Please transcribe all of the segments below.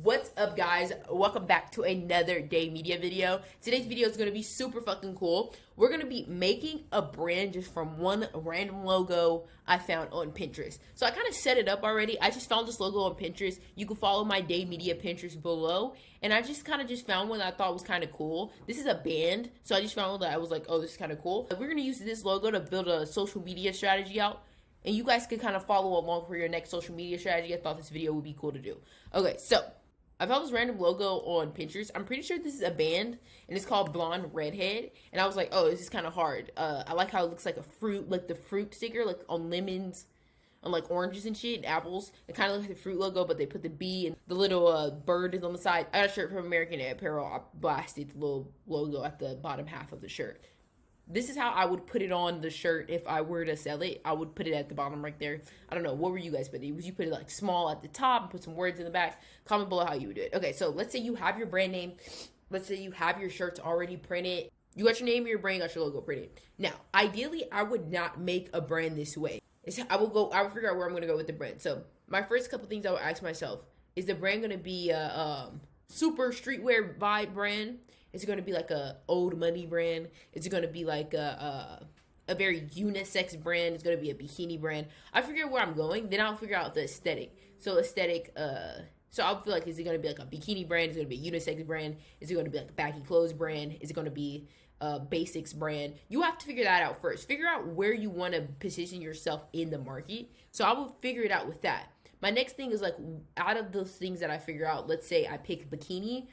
What's up, guys? Welcome back to another DAIMEDIA video. Today's video is going to be super fucking cool. We're going to be making a brand just from one random logo I found on Pinterest. So I kind of set it up already. I just found this logo on Pinterest. You can follow my DAIMEDIA Pinterest below. And I just kind of found one that I thought was kind of cool. This is a band. So I just found one that I was like, oh, this is kind of cool. We're going to use this logo to build a social media strategy out. And you guys could kind of follow along for your next social media strategy. I thought this video would be cool to do. Okay, so I found this random logo on Pinterest. I'm pretty sure this is a band, and it's called Blonde Redhead. And I was like, oh, this is kind of hard. I like how it looks like a fruit, like the fruit sticker, like on lemons, on like oranges and shit, and apples. It kind of looks like the fruit logo, but they put the bee and the little bird is on the side. I got a shirt from American Apparel. I blasted the little logo at the bottom half of the shirt. This is how I would put it on the shirt if I were to sell it. I would put it at the bottom right there. I don't know. What were you guys putting? Would you put it like small at the top and put some words in the back? Comment below how you would do it. Okay, so let's say you have your brand name. Let's say you have your shirts already printed. You got your name, your brand, got your logo printed. Now, ideally, I would not make a brand this way. I would figure out where I'm going to go with the brand. So my first couple things I would ask myself, is the brand going to be a super streetwear vibe brand? Is it going to be like a old money brand? Is it going to be like a very unisex brand? It's going to be a bikini brand. I figure out where I'm going, then I'll figure out the aesthetic. So I'll feel like, is it going to be like a bikini brand? Is it going to be a unisex brand? Is it going to be like a baggy clothes brand? Is it going to be a basics brand? You have to figure that out first. Figure out where you want to position yourself in the market. So I will figure it out with that. My next thing is like, out of those things that I figure out, let's say I pick bikini,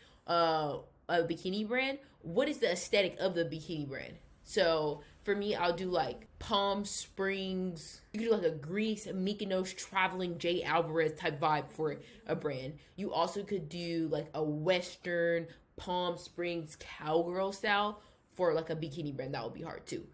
a bikini brand, what is the aesthetic of the bikini brand? So for me, I'll do like Palm Springs. You could do like a Greece, Mykonos, traveling Jay Alvarez type vibe for a brand. You also could do like a Western Palm Springs cowgirl style for like a bikini brand. That would be hard too.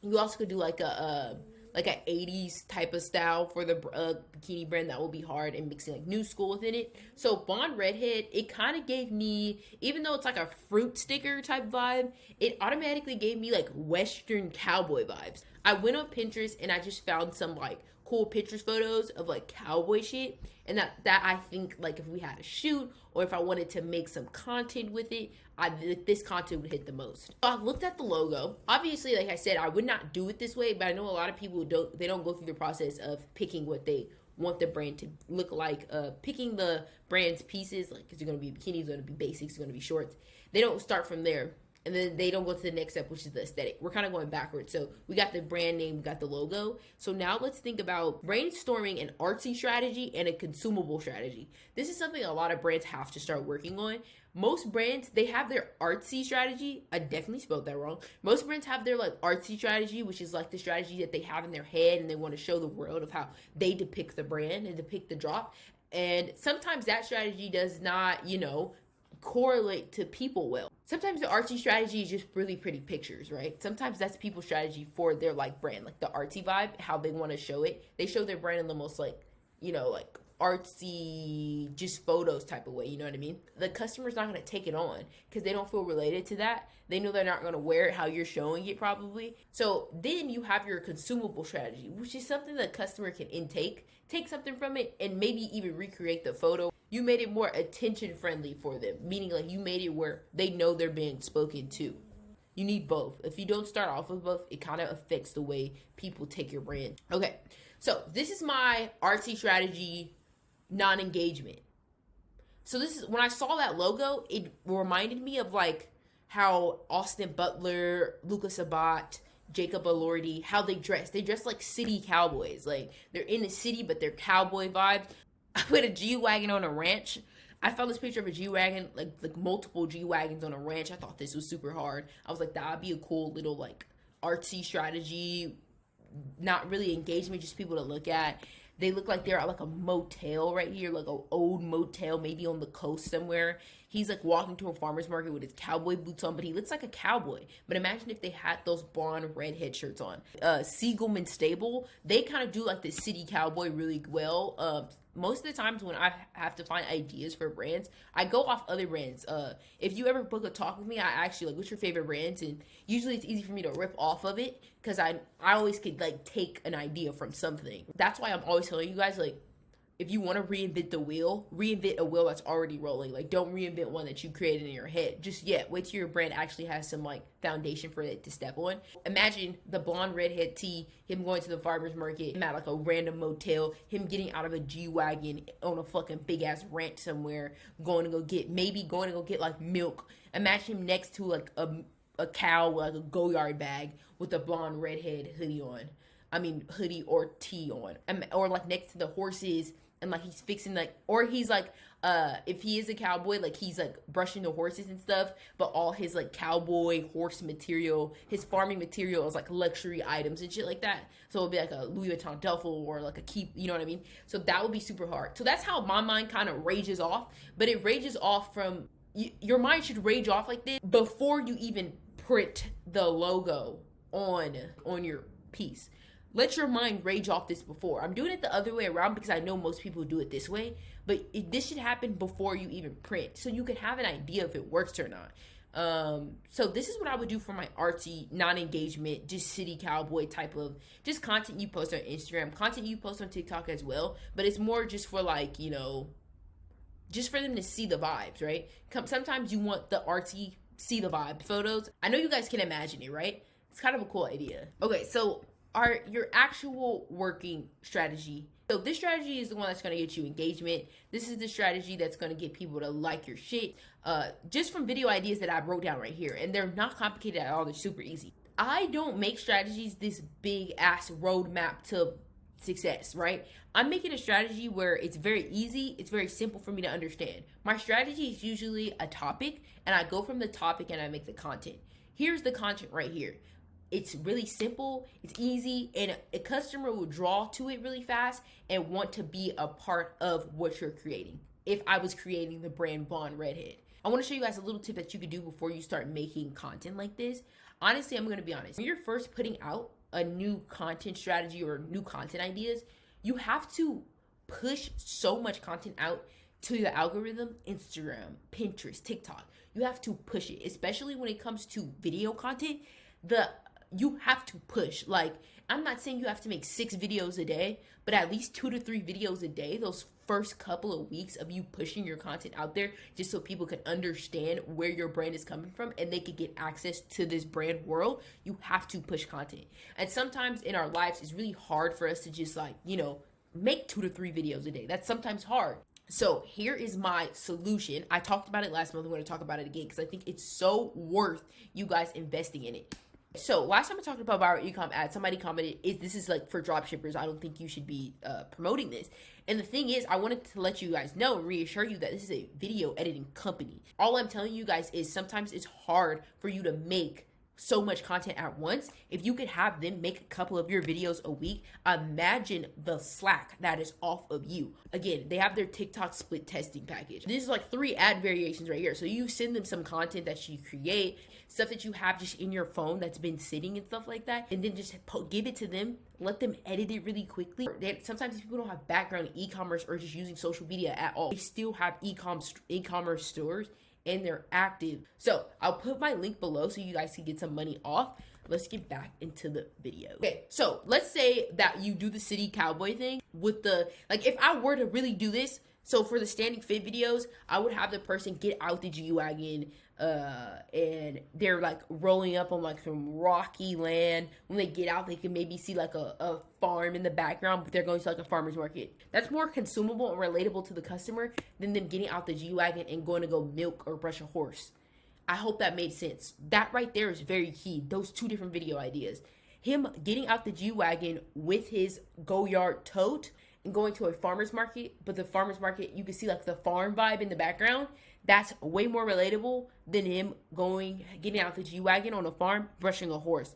You also could do like an 80s type of style for the bikini brand. That will be hard, and mixing like new school within it. So Blonde Redhead, it kind of gave me, even though it's like a fruit sticker type vibe, it automatically gave me like Western cowboy vibes. I went on Pinterest and I just found some like cool pictures, photos of like cowboy shit, and that I think like if we had a shoot or if I wanted to make some content with it, this content would hit the most. So I looked at the logo. Obviously, like I said, I would not do it this way, but I know a lot of people don't go through the process of picking what they want the brand to look like, picking the brand's pieces, like is it going to be bikinis, is it going to be basics, is it going to be shorts. They don't start from there. And then they don't go to the next step, which is the aesthetic. We're kind of going backwards. So we got the brand name, we got the logo. So now let's think about brainstorming an artsy strategy and a consumable strategy. This is something a lot of brands have to start working on. Most brands, they have their artsy strategy. I definitely spelled that wrong. Most brands have their like artsy strategy, which is like the strategy that they have in their head and they want to show the world of how they depict the brand and depict the drop. And sometimes that strategy does not, correlate to people well. Sometimes the artsy strategy is just really pretty pictures, right? Sometimes that's people's strategy for their like brand, like the artsy vibe, how they want to show it. They show their brand in the most like, like artsy, just photos type of way, you know what I mean? The customer's not going to take it on because they don't feel related to that. They know they're not going to wear it how you're showing it probably. So then you have your consumable strategy, which is something the customer can intake, take something from it, and maybe even recreate the photo. You made it more attention friendly for them, meaning like you made it where they know they're being spoken to. You need both. If you don't start off with both, it kind of affects the way people take your brand. Okay, so this is my artsy strategy, non-engagement. So this is, when I saw that logo, it reminded me of like how Austin Butler, Luka Sabat, Jacob Elordi, how they dress. They dress like city cowboys. Like they're in the city, but they're cowboy vibes. I put a G-Wagon on a ranch. I found this picture of a G-Wagon, like multiple G-Wagons on a ranch. I thought this was super hard. I was like, that would be a cool little like artsy strategy. Not really engagement, just people to look at. They look like they're at like a motel right here, like an old motel, maybe on the coast somewhere. He's like walking to a farmer's market with his cowboy boots on, but he looks like a cowboy. But imagine if they had those blonde redhead shirts on. Siegelman Stable, they kind of do like the city cowboy really well. Most of the times when I have to find ideas for brands, I go off other brands. If you ever book a talk with me, I ask you like, what's your favorite brands? And usually it's easy for me to rip off of it because I always could like take an idea from something. That's why I'm always telling you guys like, if you want to reinvent the wheel, reinvent a wheel that's already rolling. Like, don't reinvent one that you created in your head just yet. Wait till your brand actually has some like foundation for it to step on. Imagine the blonde redhead T, him going to the farmer's market, him at like a random motel, him getting out of a G-Wagon on a fucking big ass ranch somewhere, going to go get like milk. Imagine him next to like a cow with like a go-yard bag with a blonde redhead hoodie on. I mean, hoodie or tee on. Or like next to the horses, and like he's fixing like, or he's like, if he is a cowboy, like he's like brushing the horses and stuff, but all his like cowboy horse material, his farming material is like luxury items and shit like that. So it'll be like a Louis Vuitton duffel or like a keep, you know what I mean? So that would be super hard. So that's how my mind kind of rages off, but it rages off from, your mind should rage off like this before you even print the logo on your piece. Let your mind rage off this before. I'm doing it the other way around because I know most people do it this way, but this should happen before you even print, so you can have an idea if it works or not. So this is what I would do for my artsy, non-engagement, just city cowboy type of just content you post on Instagram, content you post on TikTok as well, but it's more just for like, you know, just for them to see the vibes, right? Sometimes you want the artsy, see the vibe photos. I know you guys can imagine it, right? It's kind of a cool idea. Okay, so your actual working strategy. So this strategy is the one that's going to get you engagement. This is the strategy that's going to get people to like your shit. Just from video ideas that I wrote down right here. And they're not complicated at all. They're super easy. I don't make strategies this big ass roadmap to success, right? I'm making a strategy where it's very easy. It's very simple for me to understand. My strategy is usually a topic, and I go from the topic and I make the content. Here's the content right here. It's really simple, it's easy, and a customer will draw to it really fast and want to be a part of what you're creating. If I was creating the brand Blonde Redhead, I want to show you guys a little tip that you could do before you start making content like this. Honestly, I'm going to be honest. When you're first putting out a new content strategy or new content ideas, you have to push so much content out to the algorithm, Instagram, Pinterest, TikTok. You have to push it, especially when it comes to video content. You have to push. Like, I'm not saying you have to make 6 videos a day, but at least 2 to 3 videos a day, those first couple of weeks of you pushing your content out there, just so people can understand where your brand is coming from and they could get access to this brand world. You have to push content. And sometimes in our lives, it's really hard for us to just like, you know, make 2 to 3 videos a day. That's sometimes hard. So here is my solution. I talked about it last month. I'm going to talk about it again because I think it's so worth you guys investing in it. So last time I talked about viral ecom ads, somebody commented, this is like for drop shippers. I don't think you should be promoting this. And the thing is, I wanted to let you guys know and reassure you that this is a video editing company. All I'm telling you guys is sometimes it's hard for you to make so much content at once. If you could have them make a couple of your videos a week, imagine the slack that is off of you. Again, they have their TikTok split testing package. This is like 3 ad variations right here. So you send them some content that you create, stuff that you have just in your phone that's been sitting and stuff like that, and then just give it to them, let them edit it really quickly. Sometimes people don't have background in e-commerce or just using social media at all. They still have e-commerce stores and they're active. So I'll put my link below so you guys can get some money off. Let's get back into the video. Okay, so let's say that you do the city cowboy thing with the, like if I were to really do this, so for the standing fit videos, I would have the person get out the G-Wagon and they're like rolling up on like some rocky land. When they get out, they can maybe see like a farm in the background, but they're going to like a farmer's market. That's more consumable and relatable to the customer than them getting out the G-Wagon and going to go milk or brush a horse. I hope that made sense. That right there is very key. Those 2 different video ideas. Him getting out the G-Wagon with his go-yard tote and going to a farmer's market, but the farmer's market, you can see like the farm vibe in the background. That's way more relatable than him getting out the G-Wagon on a farm, brushing a horse.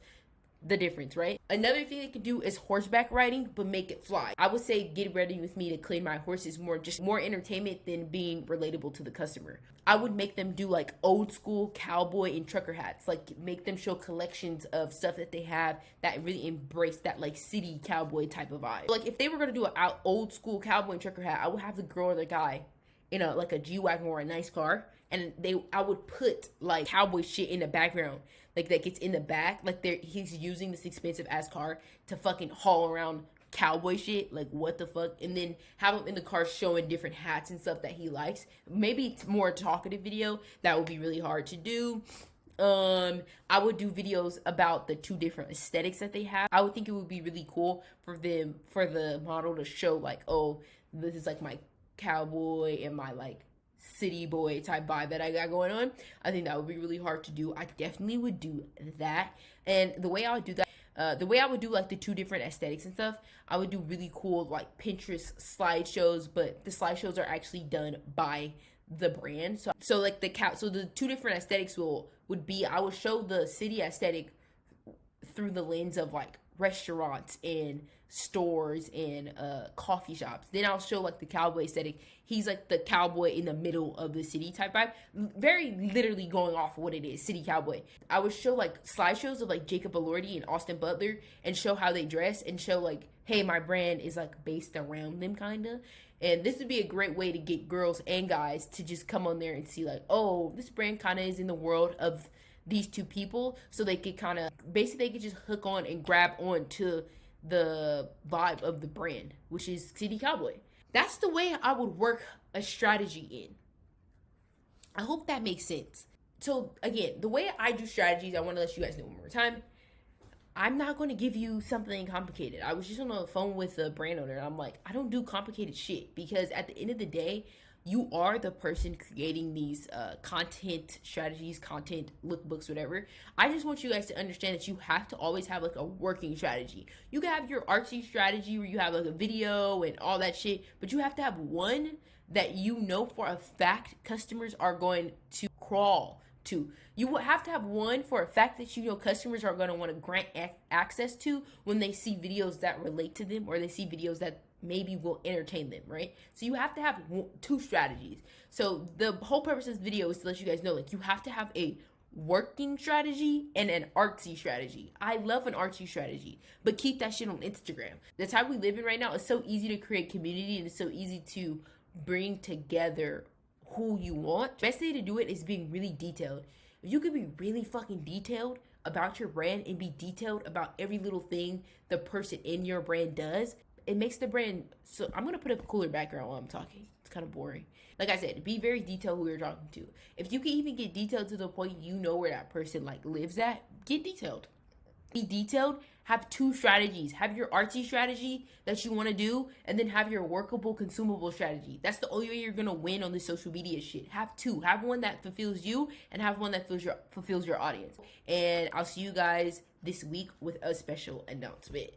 The difference, right? Another thing they can do is horseback riding, but make it fly. I would say get ready with me to clean my horse is more entertainment than being relatable to the customer. I would make them do like old school cowboy and trucker hats, like make them show collections of stuff that they have that really embrace that like city cowboy type of vibe. Like if they were gonna do an old school cowboy and trucker hat, I would have the girl or the guy in a G-Wagon or a nice car, and I would put like cowboy shit in the background, like that gets in the back, like he's using this expensive ass car to fucking haul around cowboy shit, like what the fuck, and then have him in the car showing different hats and stuff that he likes. Maybe it's more talkative video. That would be really hard to do. I would do videos about the two different aesthetics that they have. I would think it would be really cool for the model to show like, oh, this is like my cowboy and my like city boy type vibe that I got going on. I think that would be really hard to do. I definitely would do that. And the way I would do that, the way I would do like the two different aesthetics and stuff, I would do really cool like Pinterest slideshows, but the slideshows are actually done by the brand. So like the two different aesthetics would be, I would show the city aesthetic through the lens of like restaurants and stores and coffee shops. Then I'll show like the cowboy aesthetic. He's like the cowboy in the middle of the city type vibe. Very literally going off of what it is, city cowboy. I would show like slideshows of like Jacob Elordi and Austin Butler and show how they dress and show like, hey, my brand is like based around them kinda. And this would be a great way to get girls and guys to just come on there and see like, oh, this brand kind of is in the world of these two people. So they could kind of, basically they could just hook on and grab on to the vibe of the brand, which is City Cowboy. That's the way I would work a strategy in. I hope that makes sense. So again, the way I do strategies, I want to let you guys know one more time. I'm not going to give you something complicated. I was just on the phone with a brand owner. And I'm like, I don't do complicated shit, because at the end of the day, you are the person creating these content strategies, content lookbooks, whatever. I just want you guys to understand that you have to always have like a working strategy. You can have your artsy strategy where you have like a video and all that shit, but you have to have one that you know for a fact customers are going to crawl to. You will have to have one for a fact that you know customers are going to want to grant access to when they see videos that relate to them, or they see videos that maybe will entertain them, right? So you have to have two strategies. So the whole purpose of this video is to let you guys know, like, you have to have a working strategy and an artsy strategy. I love an artsy strategy, but keep that shit on Instagram. The time we live in right now, it's so easy to create community, and it's so easy to bring together who you want. Best way to do it is being really detailed. If you could be really fucking detailed about your brand and be detailed about every little thing the person in your brand does, it makes the brand. So I'm gonna put a cooler background while I'm talking. It's kind of boring. Like I said, be very detailed who you're talking to. If you can even get detailed to the point you know where that person like lives at, get detailed. Be detailed. Have two strategies. Have your artsy strategy that you want to do, and then have your workable, consumable strategy. That's the only way you're gonna win on this social media shit. Have two. Have one that fulfills you, and have one that fulfills your audience. And I'll see you guys this week with a special announcement.